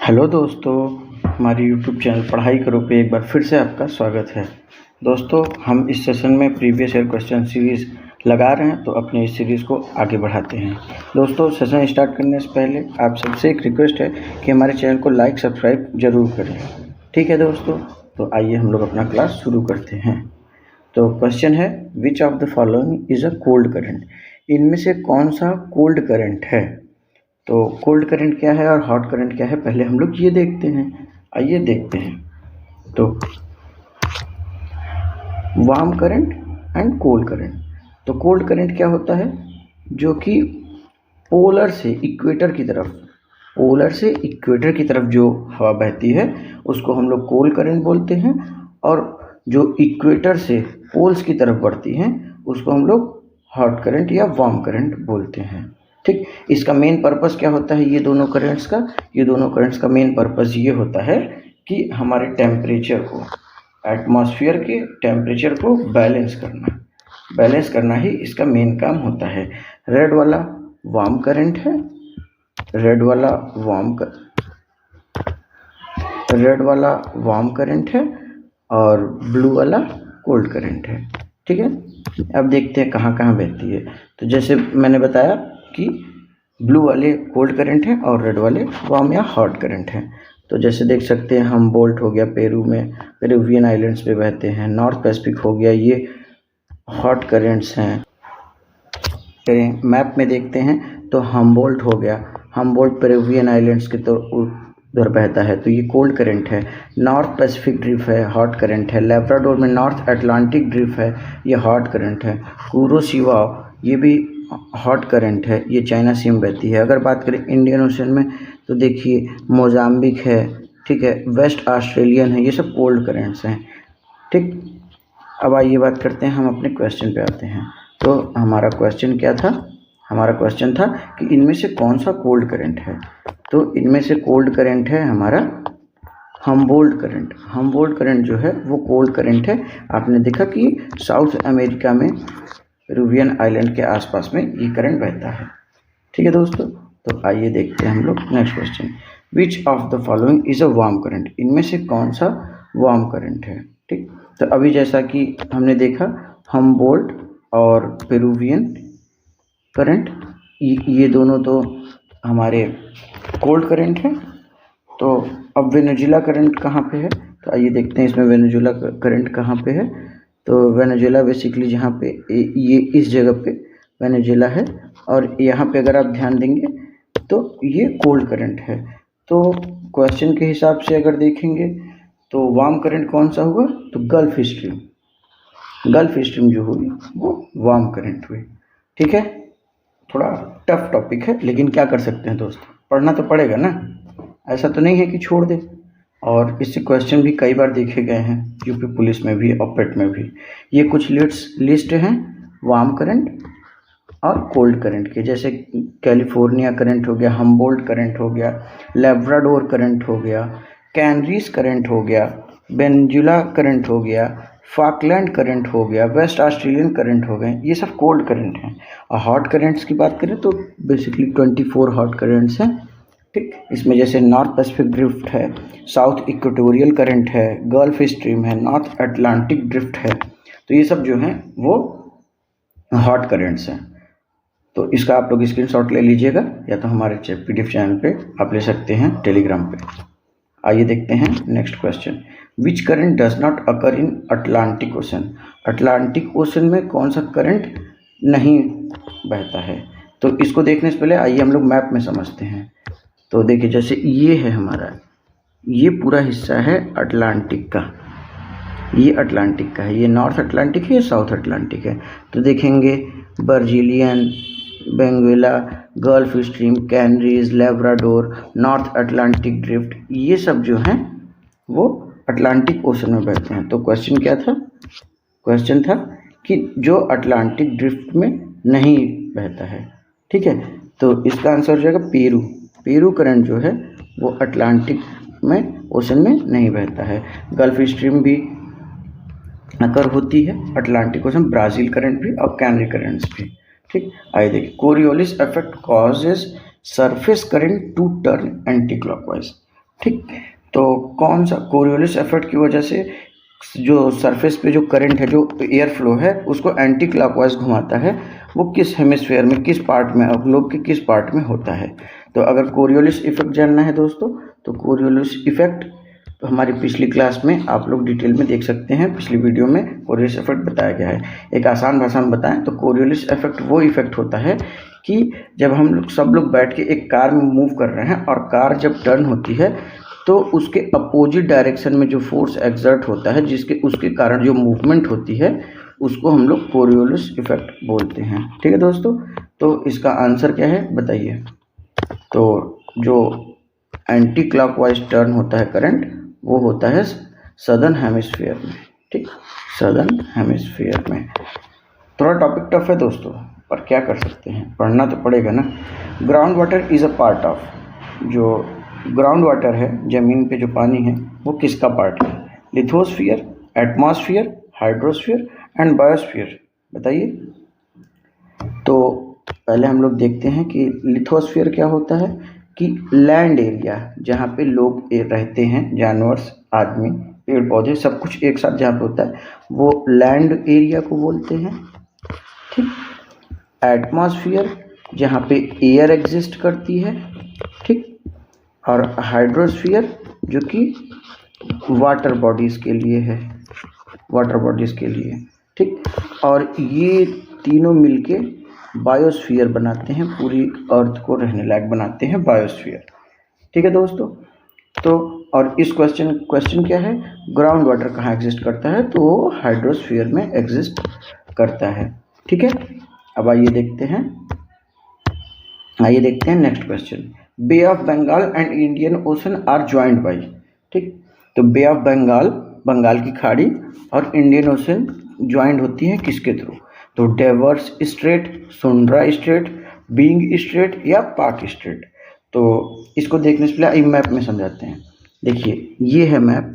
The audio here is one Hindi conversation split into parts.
हेलो दोस्तों, हमारे यूट्यूब चैनल पढ़ाई करो पे एक बार फिर से आपका स्वागत है। दोस्तों, हम इस सेशन में प्रीवियस ईयर क्वेश्चन सीरीज़ लगा रहे हैं, तो अपने इस सीरीज़ को आगे बढ़ाते हैं। दोस्तों, सेशन स्टार्ट करने से पहले आप सबसे एक रिक्वेस्ट है कि हमारे चैनल को लाइक सब्सक्राइब जरूर करें। ठीक है दोस्तों, तो आइए हम लोग अपना क्लास शुरू करते हैं। तो क्वेश्चन है, which of the following is a cold current. इनमें से कौन सा कोल्ड करंट है। तो कोल्ड करंट क्या है और हॉट करंट क्या है, पहले हम लोग ये देखते हैं। आइए देखते हैं। तो warm current and cold current. तो कोल्ड करंट क्या होता है, जो कि पोलर से इक्वेटर की तरफ जो हवा बहती है उसको हम लोग कोल्ड करंट बोलते हैं, और जो इक्वेटर से पोल्स की तरफ बढ़ती हैं उसको हम लोग हॉट करंट या वार्म करंट बोलते हैं। ठीक, इसका मेन पर्पस क्या होता है, ये दोनों करंट्स का मेन पर्पस ये होता है कि हमारे टेम्परेचर को, एटमॉस्फेयर के टेम्परेचर को बैलेंस करना ही इसका मेन काम होता है। रेड वाला वार्म करंट है, रेड वाला वार्म करंट है और ब्लू वाला कोल्ड करंट है। ठीक है, अब देखते हैं कहाँ कहाँ बहती है। तो जैसे मैंने बताया कि ब्लू वाले कोल्ड करंट है और रेड वाले वार्म या हॉट करंट है। तो जैसे देख सकते हैं, हम बोल्ट हो गया पेरू में, पेरुवियन आइलैंड्स पे बहते हैं। नॉर्थ पैसिफिक हो गया, ये हॉट करंट्स हैं। मैप में देखते हैं तो हमबोल्ट हो गया, हमबोल्ट पेरुवियन आइलैंड्स के तो उधर बहता है, तो ये कोल्ड करंट है। नॉर्थ पैसिफिक ड्रिफ्ट है, हॉट करंट है। लेब्राडोर में नॉर्थ अटलांटिक ड्रिफ्ट है, ये हॉट करंट है। कुरोशिवा ये भी हॉट करंट है, ये चाइना सी में बहती है। अगर बात करें इंडियन ओशन में तो देखिए मोजाम्बिक है, ठीक है, वेस्ट ऑस्ट्रेलियन है, ये सब कोल्ड करंट्स हैं। ठीक, अब आइए बात करते हैं, हम अपने क्वेश्चन पे आते हैं। तो हमारा क्वेश्चन क्या था, हमारा क्वेश्चन था कि इनमें से कौन सा कोल्ड करंट है। तो इनमें से कोल्ड करंट है हमारा हमबोल्ट करंट। हमबोल्ट करंट जो है वो कोल्ड करंट है। आपने देखा कि साउथ अमेरिका में पेरुवियन आइलैंड के आसपास में ये करंट बहता है। ठीक है दोस्तों, तो आइए देखते हैं हम लोग next question. Which of the following is a warm current. इनमें से कौन सा वार्म करंट है। ठीक, तो अभी जैसा कि हमने देखा हमबोल्ट और पेरुवियन करंट, ये दोनों तो हमारे कोल्ड करंट है। तो अब वेनेजुला करंट कहाँ पे है, तो आइए देखते हैं इसमें वेनेजुला करंट कहाँ पे है। तो वेनेजुला बेसिकली जहाँ पे ये इस जगह पे वेनेजुला है, और यहाँ पे अगर आप ध्यान देंगे तो ये कोल्ड करंट है। तो क्वेश्चन के हिसाब से अगर देखेंगे तो वार्म करंट कौन सा हुआ, तो गल्फ स्ट्रीम जो हुई वो वार्म करंट हुई। ठीक है, थोड़ा टफ टॉपिक है, लेकिन क्या कर सकते हैं दोस्तों, पढ़ना तो पड़ेगा ना, ऐसा तो नहीं है कि छोड़ दे। और इससे क्वेश्चन भी कई बार देखे गए हैं, यूपी पुलिस में भी और पेट में भी। ये कुछ लिस्ट हैं वार्म करंट और कोल्ड करंट के, जैसे कैलिफोर्निया करंट हो गया, हमबोल्ट करंट हो गया, लेब्राडोर करंट हो गया, कैनरीज करंट हो गया, वेनेजुला करंट हो गया, फाकलैंड करंट हो गया, वेस्ट ऑस्ट्रेलियन करंट हो गए, ये सब कोल्ड करंट हैं। और हॉट करंट्स की बात करें तो बेसिकली 24 हॉट करंट्स हैं। ठीक, इसमें जैसे नॉर्थ पैसिफिक ड्रिफ्ट है, साउथ इक्वेटोरियल करंट है, गल्फ स्ट्रीम है, नॉर्थ अटलांटिक ड्रिफ्ट है, तो ये सब जो हैं वो हॉट करंट्स हैं। तो इसका आप लोग स्क्रीनशॉट ले लीजिएगा, या तो हमारे PDF चैनल पे आप ले सकते हैं, टेलीग्राम पे। आइए देखते हैं next question. Which current does not occur in Atlantic ocean. Atlantic ocean में कौन सा करंट नहीं बहता है। तो इसको देखने से पहले आइए हम लोग मैप में समझते हैं। तो देखिए, जैसे ये है हमारा, ये पूरा हिस्सा है अटलांटिक का, ये अटलांटिक का है, ये नॉर्थ अटलांटिक है, ये साउथ अटलांटिक है। तो देखेंगे Brazilian, Benguela, Gulf Stream, Canaries, Labrador, North Atlantic drift, ये सब जो हैं वो अटलांटिक ओशन में बहते हैं। तो क्वेश्चन क्या था, क्वेश्चन था कि जो अटलांटिक ड्रिफ्ट में नहीं बहता है। ठीक है, तो इसका आंसर हो जाएगा पेरू करंट जो है वो अटलांटिक में ओशन में नहीं बहता है। गल्फ स्ट्रीम भी अकर होती है अटलांटिक ओशन, ब्राज़ील करंट भी और कैनरी करंट्स भी। ठीक, आइए देखिए, Coriolis effect causes surface current to turn anti clockwise. ठीक। तो कौन सा कोरियोलिस इफेक्ट की वजह से जो सरफेस पे जो करंट है, जो एयर फ्लो है, उसको एंटी क्लॉकवाइज घुमाता है, वो किस हेमिस्फीयर में, किस पार्ट में, ग्लोब के किस पार्ट में होता है। तो अगर कोरियोलिस इफेक्ट जानना है दोस्तों, तो कोरियोलिस इफेक्ट हमारी पिछली क्लास में आप लोग डिटेल में देख सकते हैं। पिछली वीडियो में कोरियोलिस इफेक्ट बताया गया है। एक आसान भाषा में बताएं तो कोरियोलिस इफेक्ट वो इफेक्ट होता है कि जब हम लोग सब लोग बैठ के एक कार में मूव कर रहे हैं और कार जब टर्न होती है तो उसके अपोजिट डायरेक्शन में जो फोर्स एक्सर्ट होता है, जिसके उसके कारण जो मूवमेंट होती है, उसको हम लोग कोरियोलिस इफेक्ट बोलते हैं। ठीक है दोस्तों, तो इसका आंसर क्या है बताइए। तो जो एंटी क्लॉकवाइज टर्न होता है करंट, वो होता है सदर्न हेमिस्फीयर में। ठीक, सदर्न हेमिस्फीयर में। थोड़ा टॉपिक टफ है दोस्तों, पर क्या कर सकते हैं, पढ़ना तो पड़ेगा ना। Ground water is a part of, जो ग्राउंड वाटर है, ज़मीन पे जो पानी है, वो किसका पार्ट है? Lithosphere, atmosphere, hydrosphere and biosphere, बताइए। तो पहले हम लोग देखते हैं कि लिथोस्फीयर क्या होता है। कि लैंड एरिया, जहाँ पे लोग रहते हैं, जानवर्स, आदमी, पेड़ पौधे, सब कुछ एक साथ जहाँ पे होता है, वो लैंड एरिया को बोलते हैं। ठीक। एटमॉस्फेयर, जहाँ पे एयर एग्जिस्ट करती है। ठीक। और हाइड्रोस्फीयर, जो कि वाटर बॉडीज़ के लिए है, वाटर बॉडीज़ के लिए। ठीक। और ये तीनों मिलके बायोस्फीयर बनाते हैं, पूरी अर्थ को रहने लायक बनाते हैं, बायोस्फीयर। ठीक है दोस्तों। तो और इस क्वेश्चन क्या है, ग्राउंड वाटर कहाँ एग्जिस्ट करता है, तो वो हाइड्रोस्फीयर में एग्जिस्ट करता है। ठीक है। अब आइए देखते हैं next question. Bay of Bengal and Indian Ocean are joint by. ठीक। तो बे ऑफ बंगाल, बंगाल की खाड़ी, और इंडियन ओशन ज्वाइंट होती है किसके थ्रू? तो डेवर्स स्ट्रेट, सुंड्रा स्ट्रेट, बीइंग स्ट्रेट या पाक स्ट्रेट। तो इसको देखने से पहले मैप में समझाते हैं। देखिए, ये है मैप,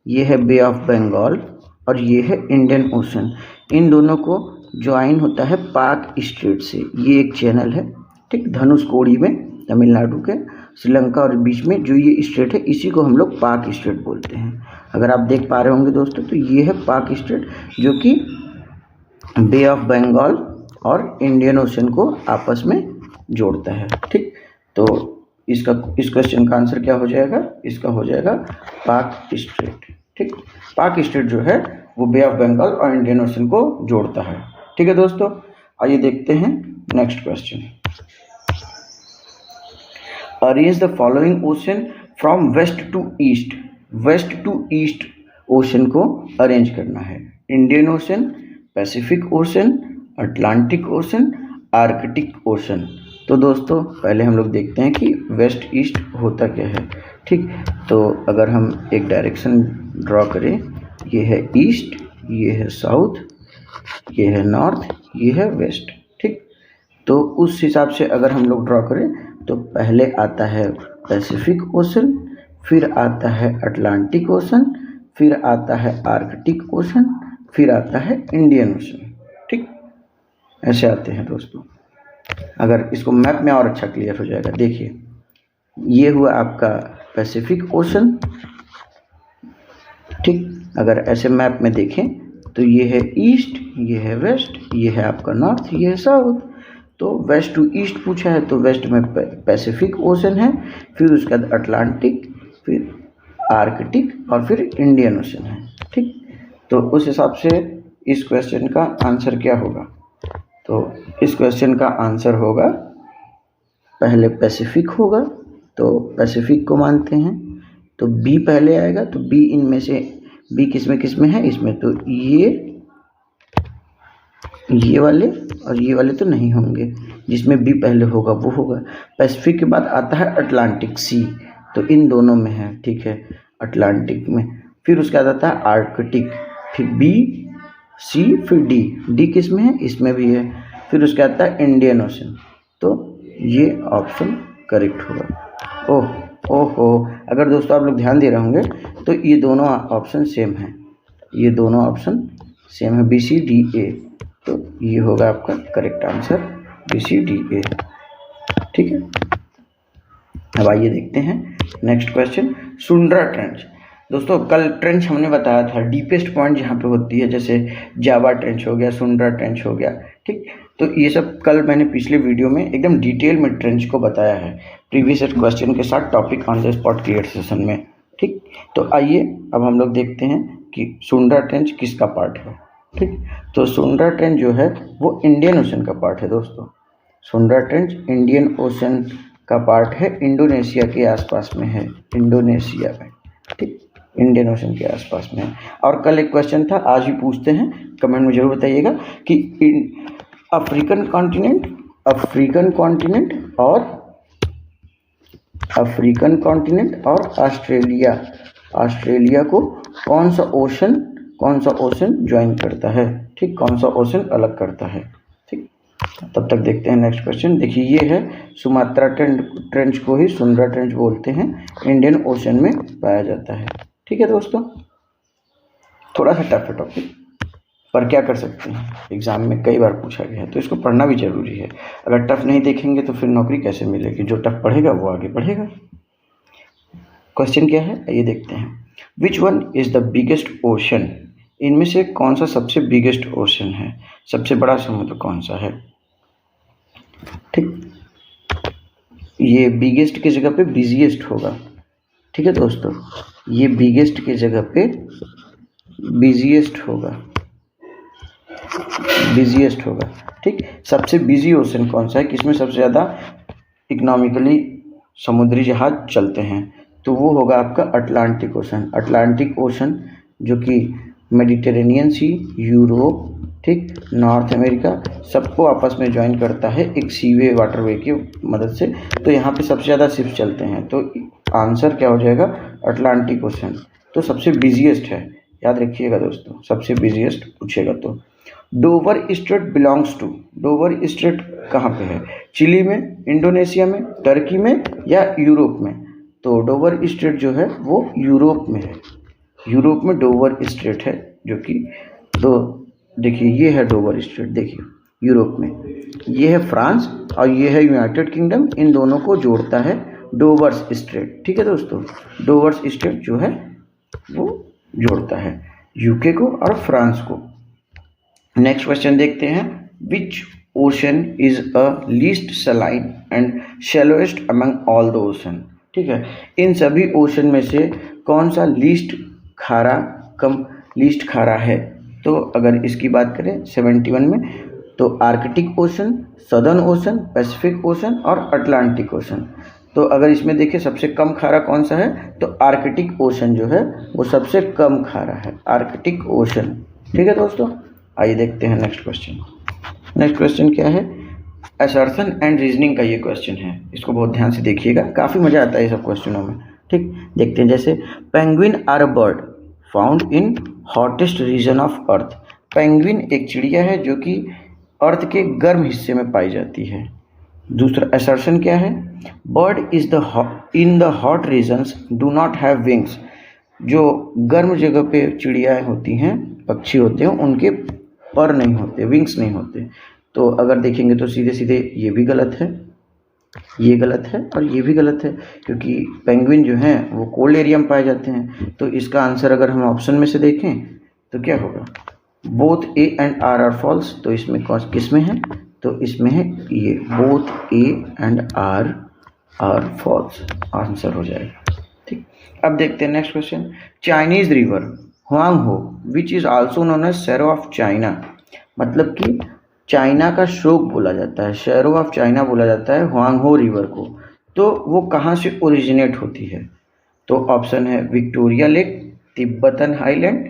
ये है बे ऑफ बंगाल और ये है इंडियन ओशन। इन दोनों को ज्वाइन होता है पाक स्ट्रेट से। ये एक चैनल है, ठीक, धनुषकोडी में, तमिलनाडु के, श्रीलंका और बीच में जो ये स्ट्रेट है, इसी को हम लोग पाक स्ट्रेट बोलते हैं। अगर आप देख पा रहे होंगे दोस्तों, तो ये है पाक स्ट्रेट, जो कि बे ऑफ बंगाल और इंडियन ओशन को आपस में जोड़ता है। ठीक। तो इस क्वेश्चन का आंसर क्या हो जाएगा? इसका हो जाएगा पाक स्ट्रेट। ठीक। पाक स्ट्रेट जो है वो बे ऑफ बंगाल और इंडियन ओशन को जोड़ता है। ठीक है दोस्तों, आइए देखते हैं next question. Arrange the following ocean from west to east. West to east ocean को अरेंज करना है। Indian Ocean, Pacific Ocean, Atlantic Ocean, Arctic Ocean. तो दोस्तों पहले हम लोग देखते हैं कि वेस्ट ईस्ट होता क्या है। ठीक। तो अगर हम एक डायरेक्शन ड्रॉ करें, ये है ईस्ट, ये है साउथ, ये है नॉर्थ, ये है वेस्ट। ठीक। तो उस हिसाब से अगर हम लोग ड्रॉ करें तो पहले आता है पैसिफिक ओशन, फिर आता है अटलांटिक ओशन, फिर आता है आर्कटिक ओशन, फिर आता है इंडियन ओशन। ठीक, ऐसे आते हैं दोस्तों। अगर इसको मैप में और अच्छा क्लियर हो जाएगा, देखिए, ये हुआ आपका पैसिफिक ओशन। ठीक। अगर ऐसे मैप में देखें तो ये है ईस्ट, ये है वेस्ट, ये है आपका नॉर्थ, ये है साउथ। तो वेस्ट टू ईस्ट पूछा है, तो वेस्ट में पैसिफिक ओशन है, फिर उसके बाद अटलांटिक, फिर आर्कटिक और फिर इंडियन ओशन है। ठीक। तो उस हिसाब से इस क्वेश्चन का आंसर क्या होगा? तो इस क्वेश्चन का आंसर होगा, पहले पैसिफिक होगा, तो पैसिफिक को मानते हैं, तो बी पहले आएगा। तो बी, इनमें से बी किस में है? इसमें। तो ये वाले और ये वाले तो नहीं होंगे, जिसमें बी पहले होगा वो होगा। पैसिफिक के बाद आता है अटलांटिक, सी, तो इन दोनों में है। ठीक है, अटलांटिक में। फिर उसके बाद आता है आर्कटिक, फिर बी, सी, फिर डी। डी किस में है? इसमें भी है। फिर उसके आता है इंडियन ओशन। तो ये ऑप्शन करेक्ट होगा। ओहो, अगर दोस्तों आप लोग ध्यान दे रहे होंगे तो ये दोनों ऑप्शन सेम हैं, ये दोनों ऑप्शन सेम है, बी सी डी ए। तो ये होगा आपका correct answer, B C D A. ठीक है। अब आइए देखते हैं नेक्स्ट क्वेश्चन, सुंड्रा ट्रेंच। दोस्तों कल ट्रेंच हमने बताया था डीपेस्ट पॉइंट जहाँ पे होती है, जैसे जावा ट्रेंच हो गया, सुंड्रा ट्रेंच हो गया, ठीक। तो ये सब कल मैंने पिछले वीडियो में एकदम डिटेल में ट्रेंच को बताया है, प्रीवियस क्वेश्चन के साथ topic on the spot clear session में, ठीक। तो आइए अब हम लोग देखते हैं कि सुंड्रा ट्रेंच किसका पार्ट है, ठीक। तो सुंड्रा ट्रेंच जो है वो इंडियन ओशन का पार्ट है दोस्तों। सुंड्रा ट्रेंच इंडियन ओशन का पार्ट है, इंडोनेशिया के आसपास में है, इंडोनेशिया में, ठीक, इंडियन ओशन के आसपास में है। और कल एक क्वेश्चन था, आज भी पूछते हैं, कमेंट में जरूर बताइएगा कि अफ्रीकन कॉन्टिनेंट और ऑस्ट्रेलिया को कौन सा ओशन ज्वाइन करता है, ठीक, कौन सा ओशन अलग करता है, ठीक। तब तक देखते हैं नेक्स्ट क्वेश्चन। देखिए ये है सुमात्रा ट्रेंच को ही सुंड्रा ट्रेंच बोलते हैं, इंडियन ओशन में पाया जाता है, ठीक है दोस्तों। थोड़ा सा टफ है टॉपिक, पर क्या कर सकते हैं, एग्जाम में कई बार पूछा गया है तो इसको पढ़ना भी जरूरी है। अगर टफ नहीं देखेंगे तो फिर नौकरी कैसे मिलेगी, जो टफ पढ़ेगा वो आगे बढ़ेगा। क्वेश्चन क्या है ये देखते हैं, which one is the biggest ocean, इनमें से कौन सा सबसे बिगेस्ट ओशन है, सबसे बड़ा समुद्र कौन सा है, ठीक। ये बिगेस्ट की जगह पे बिजिएस्ट होगा, ठीक है दोस्तों, ये बिगेस्ट की जगह पे बिजिएस्ट होगा, ठीक। सबसे बिजी ओशन कौन सा है, किसमें सबसे ज़्यादा इकोनॉमिकली समुद्री जहाज चलते हैं, तो वो होगा आपका अटलांटिक ओशन जो कि मेडिटेरेनियन सी, यूरोप, ठीक, नॉर्थ अमेरिका सबको आपस में ज्वाइन करता है एक सीवे वाटरवे की मदद से। तो यहाँ पे सबसे ज़्यादा शिप्स चलते हैं, तो आंसर क्या हो जाएगा, अटलांटिक ओशन। तो सबसे बिजिएस्ट है, याद रखिएगा दोस्तों, सबसे बिजिएस्ट पूछेगा तो। Dover Strait belongs to, Dover Strait कहाँ पे है, चिली में, इंडोनेशिया में, टर्की में या यूरोप में, तो डोवर स्ट्रेट जो है वो यूरोप में है, यूरोप में डोवर स्ट्रेट है जो कि, तो देखिए ये है डोवर स्ट्रेट, देखिए यूरोप में, ये है फ्रांस और ये है यूनाइटेड किंगडम, इन दोनों को जोड़ता है डोवर्स स्ट्रेट, ठीक है दोस्तों। डोवर्स स्ट्रेट जो है वो जोड़ता है यूके को और फ्रांस को। नेक्स्ट क्वेश्चन देखते हैं, which ocean is a least saline and shallowest among all the ocean, ठीक है। इन सभी ओशन में से कौन सा लीस्ट खारा है, तो अगर इसकी बात करें 71 में, तो Arctic ocean, southern ocean, Pacific ocean और अटलांटिक ओशन। तो अगर इसमें देखिए सबसे कम खारा कौन सा है, तो आर्कटिक ओशन जो है वो सबसे कम खारा है, आर्कटिक ओशन, ठीक है दोस्तों। आइए देखते हैं नेक्स्ट क्वेश्चन क्या है, असर्शन एंड रीजनिंग का ये क्वेश्चन है, इसको बहुत ध्यान से देखिएगा, काफ़ी मज़ा आता है ये सब क्वेश्चनों में, ठीक। देखते हैं, जैसे penguin are a bird found in hottest region of earth. Penguin एक चिड़िया है जो कि अर्थ के गर्म हिस्से में पाई जाती है। दूसरा असर्शन क्या है, bird is in the hot regions do not have wings, जो गर्म जगह पे चिड़ियाएँ होती हैं, पक्षी होते हैं, उनके पर नहीं होते, विंग्स नहीं होते। तो अगर देखेंगे तो सीधे सीधे ये भी गलत है, ये गलत है और ये भी गलत है, क्योंकि पेंगुइन जो हैं वो कोल्ड एरिया में पाए जाते हैं। तो इसका आंसर अगर हम ऑप्शन में से देखें तो क्या होगा, both A and R false. तो इसमें किस में है, तो इसमें है ये, both A and R false, answer हो जाएगा, ठीक। अब देखते हैं next question, Chinese river Huang He which is also known as sorrow of China, मतलब कि चाइना का शोक बोला जाता है, शैरो ऑफ चाइना बोला जाता है हुआंगहो रिवर को। तो वो कहाँ से ओरिजिनेट होती है, तो ऑप्शन है Victoria lake, Tibetan highland,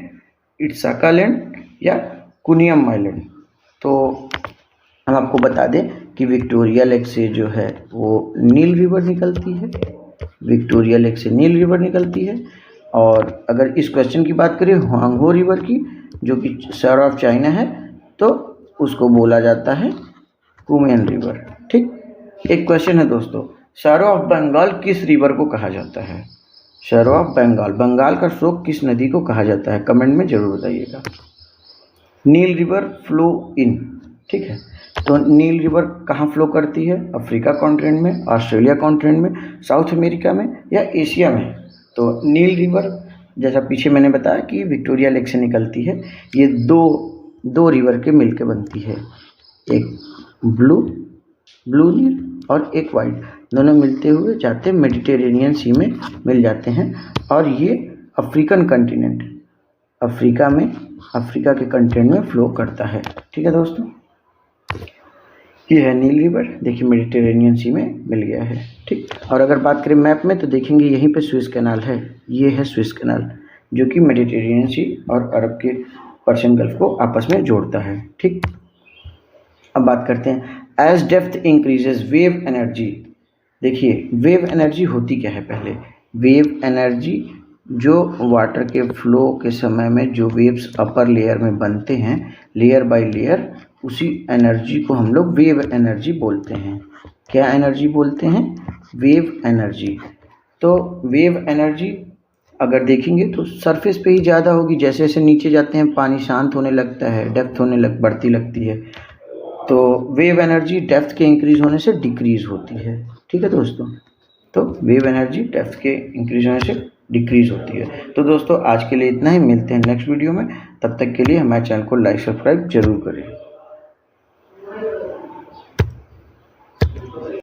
Itasca land या कुनियम आइलैंड। तो हम आपको बता दें कि विक्टोरिया लेक से जो है वो नील रिवर निकलती है, विक्टोरिया लेक से नील रिवर निकलती है। और अगर इस क्वेश्चन की बात करें हुआंगहो रिवर की, जो कि शैरो ऑफ चाइना है, तो उसको बोला जाता है कुमेन रिवर, ठीक। एक क्वेश्चन है दोस्तों, शैरो ऑफ बंगाल किस रिवर को कहा जाता है, शैरो ऑफ बंगाल का शोक किस नदी को कहा जाता है, कमेंट में जरूर बताइएगा। नील रिवर फ्लो इन, ठीक है। तो नील रिवर कहाँ फ्लो करती है? अफ्रीका कॉन्टिनेंट में, ऑस्ट्रेलिया कॉन्टिनेंट में, साउथ अमेरिका में या एशिया में? तो नील रिवर जैसा पीछे मैंने बताया कि विक्टोरिया लेक से निकलती है। ये दो रिवर के मिल के बनती है, एक ब्लू नील और एक वाइट, दोनों मिलते हुए जाते मेडिटेरेनियन सी में मिल जाते हैं। और ये अफ्रीकन कंटिनेंट, अफ्रीका के कंटिनेंट में फ्लो करता है। ठीक है दोस्तों, ये है नील रिवर, देखिए मेडिटेरेनियन सी में मिल गया है। ठीक, और अगर बात करें मैप में तो देखेंगे यहीं पे स्विस कैनाल है, ये है स्विस कैनाल जो कि मेडिटेरेनियन सी और अरब के पर्शियन गल्फ को आपस में जोड़ता है। ठीक, अब बात करते हैं as depth increases wave energy. देखिए वेव एनर्जी होती क्या है? पहले वेव एनर्जी जो वाटर के फ्लो के समय में जो वेव्स अपर लेयर में बनते हैं लेयर बाय लेयर, उसी एनर्जी को हम लोग वेव एनर्जी बोलते हैं। क्या एनर्जी बोलते हैं? Wave energy. तो वेव एनर्जी अगर देखेंगे तो सरफेस पे ही ज़्यादा होगी, जैसे जैसे नीचे जाते हैं पानी शांत होने लगता है, डेप्थ बढ़ती लगती है। तो वेव एनर्जी डेप्थ के इंक्रीज होने से डिक्रीज होती है। ठीक है दोस्तों, तो वेव एनर्जी डेप्थ के इंक्रीज होने से डिक्रीज होती है। तो दोस्तों आज के लिए इतना ही, मिलते हैं नेक्स्ट वीडियो में, तब तक के लिए हमारे चैनल को लाइक सब्सक्राइब जरूर करें।